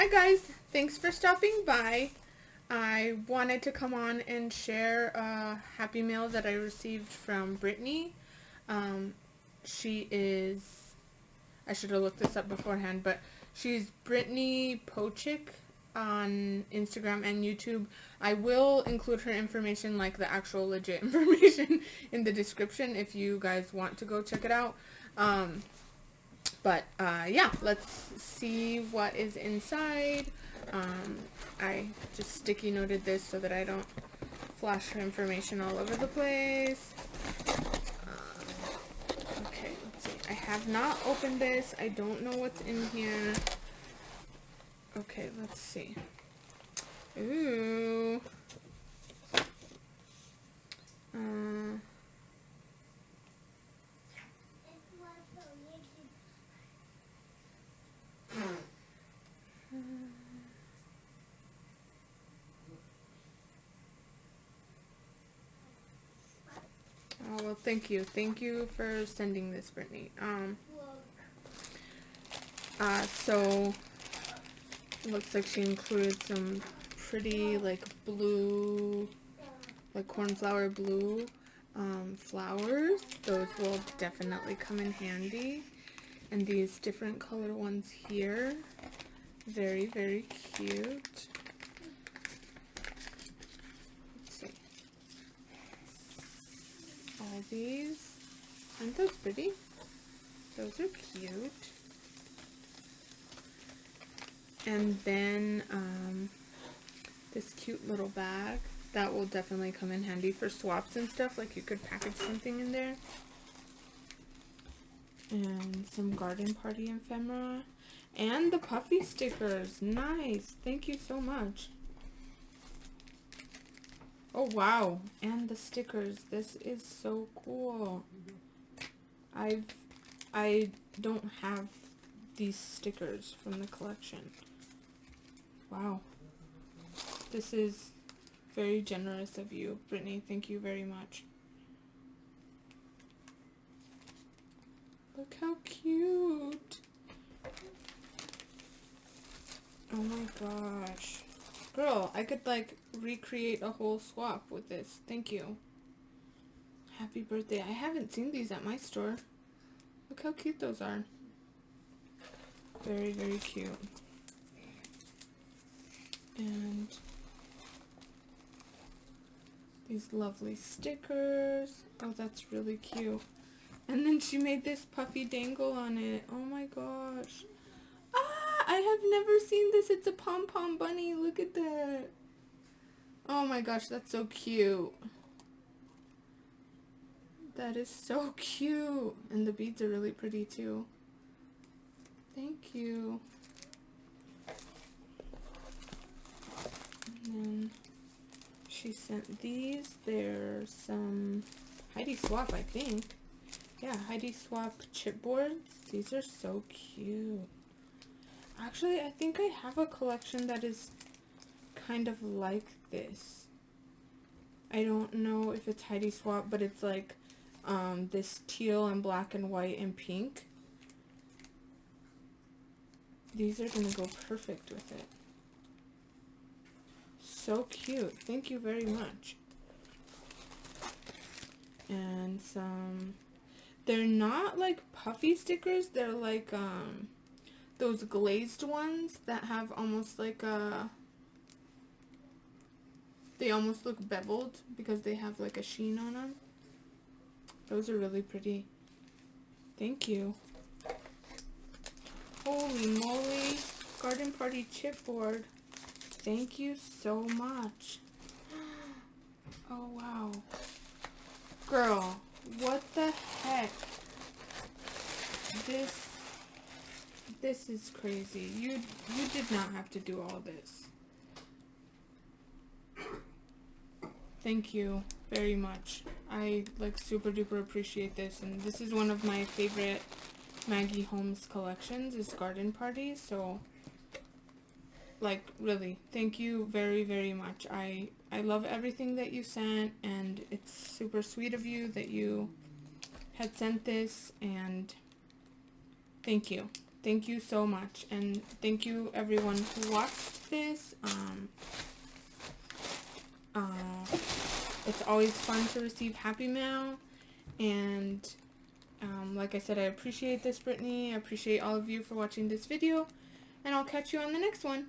Hi guys, thanks for stopping by. I wanted to come on and share a happy mail that I received from Brittany. She is, I should have looked this up beforehand, but she's Brittany on Instagram and YouTube. I will include her information, like the actual legit information, in the description if you guys want to go check it out. Yeah, let's see what is inside. I just sticky noted this so that I don't flash her information all over the place. Okay, let's see. I have not opened this. I don't know what's in here. Okay, let's see. Ooh. Oh, well, thank you. Thank you for sending this, Brittany. So it looks like she included some pretty, like, blue, like cornflower blue flowers. Those will definitely come in handy. And these different color ones here. Very, very cute. Let's see. All these. Aren't those pretty? Those are cute. And then this cute little bag. That will definitely come in handy for swaps and stuff. Like you could package something in there. And some garden party ephemera. And the puffy stickers. Nice. Thank you so much. Oh, wow. And the stickers. This is so cool. I don't have these stickers from the collection. Wow. This is very generous of you, Brittany. Thank you very much. Look how cute. Oh my gosh. Girl, I could like recreate a whole swap with this. Thank you. Happy birthday. I haven't seen these at my store. Look how cute those are. Very, very cute. And these lovely stickers. Oh, that's really cute. And then she made this puffy dangle on it. Oh my gosh. Ah, I have never seen this. It's a pom-pom bunny. Look at that. Oh my gosh, that's so cute. That is so cute. And the beads are really pretty too. Thank you. And then she sent these. They're some Heidi Swap, I think. Yeah, Heidi Swap chipboards. These are so cute. Actually, I think I have a collection that is kind of like this. I don't know if it's Heidi Swap, but it's like this teal and black and white and pink. These are going to go perfect with it. So cute. Thank you very much. And some... They're not like puffy stickers. They're like those glazed ones that have almost like a... They almost look beveled because they have like a sheen on them. Those are really pretty. Thank you. Holy moly. Garden party chipboard. Thank you so much. Oh, wow. Girl, what the heck? This is crazy. You did not have to do all this. Thank you very much. I like super duper appreciate this, and this is one of my favorite Maggie Holmes collections is Garden Party, so like really thank you very, very much. I love everything that you sent, and it's super sweet of you that you had sent this, and thank you. thank you so much, and thank you everyone who watched this. It's always fun to receive Happy Mail, and like I said, I appreciate this, Brittany. I appreciate all of you for watching this video, and I'll catch you on the next one.